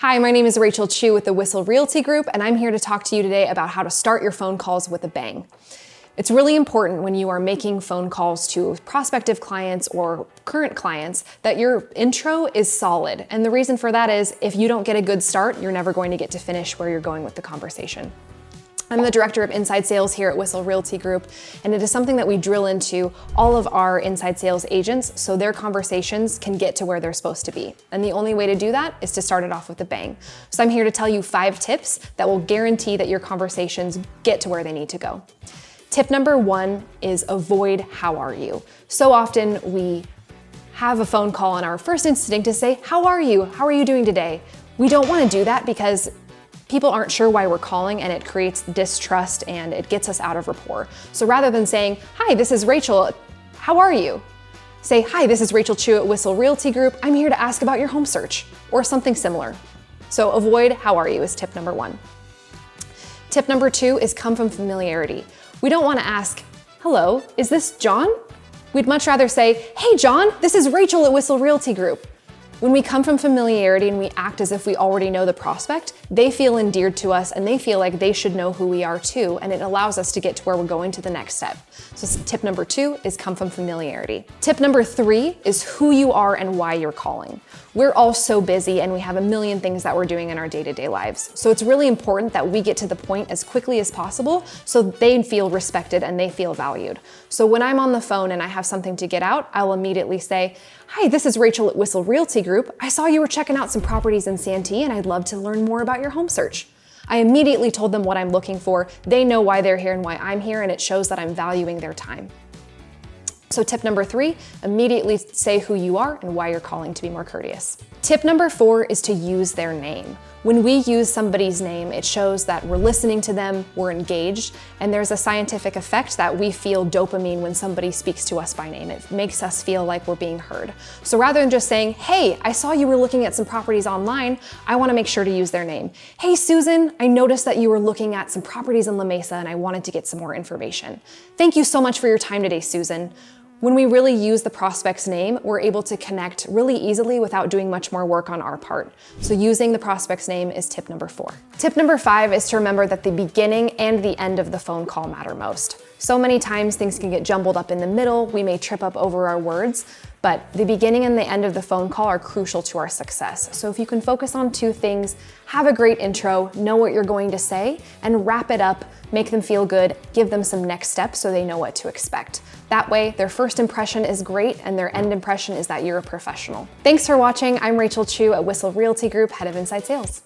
Hi, my name is Rachel Choo with the Whissel Realty Group, and I'm here to talk to you today about how to start your phone calls with a bang. It's really important when you are making phone calls to prospective clients or current clients that your intro is solid. And the reason for that is if you don't get a good start, you're never going to get to finish where you're going with the conversation. I'm the Director of Inside Sales here at Whissel Realty Group, and it is something that we drill into all of our inside sales agents so their conversations can get to where they're supposed to be. And the only way to do that is to start it off with a bang. So I'm here to tell you 5 tips that will guarantee that your conversations get to where they need to go. Tip number 1 is avoid "how are you?" So often we have a phone call and our first instinct is say, "How are you? How are you doing today?" We don't want to do that because people aren't sure why we're calling, and it creates distrust and it gets us out of rapport. So rather than saying, "Hi, this is Rachel, how are you?" say, "Hi, this is Rachel Choo at Whissel Realty Group. I'm here to ask about your home search," or something similar. So avoid "how are you" is tip number 1. Tip number 2 is come from familiarity. We don't want to ask, "Hello, is this John?" We'd much rather say, "Hey John, this is Rachel at Whissel Realty Group." When we come from familiarity and we act as if we already know the prospect, they feel endeared to us and they feel like they should know who we are too, and it allows us to get to where we're going to the next step. So tip number 2 is come from familiarity. Tip number 3 is who you are and why you're calling. We're all so busy and we have a million things that we're doing in our day-to-day lives. So it's really important that we get to the point as quickly as possible so they feel respected and they feel valued. So when I'm on the phone and I have something to get out, I'll immediately say, "Hi, this is Rachel at Whissel Realty Group. I saw you were checking out some properties in Santee and I'd love to learn more about your home search." I immediately told them what I'm looking for. They know why they're here and why I'm here, and it shows that I'm valuing their time. So tip number 3, immediately say who you are and why you're calling to be more courteous. Tip number 4 is to use their name. When we use somebody's name, it shows that we're listening to them, we're engaged, and there's a scientific effect that we feel dopamine when somebody speaks to us by name. It makes us feel like we're being heard. So rather than just saying, "Hey, I saw you were looking at some properties online," I want to make sure to use their name. "Hey Susan, I noticed that you were looking at some properties in La Mesa and I wanted to get some more information. Thank you so much for your time today, Susan." When we really use the prospect's name, we're able to connect really easily without doing much more work on our part. So using the prospect's name is tip number 4. Tip number 5 is to remember that the beginning and the end of the phone call matter most. So many times things can get jumbled up in the middle, we may trip up over our words, but the beginning and the end of the phone call are crucial to our success. So if you can focus on 2 things, have a great intro, know what you're going to say, and wrap it up, make them feel good, give them some next steps so they know what to expect. That way, their first impression is great and their end impression is that you're a professional. Thanks for watching. I'm Rachel Choo at Whissel Realty Group, Head of Inside Sales.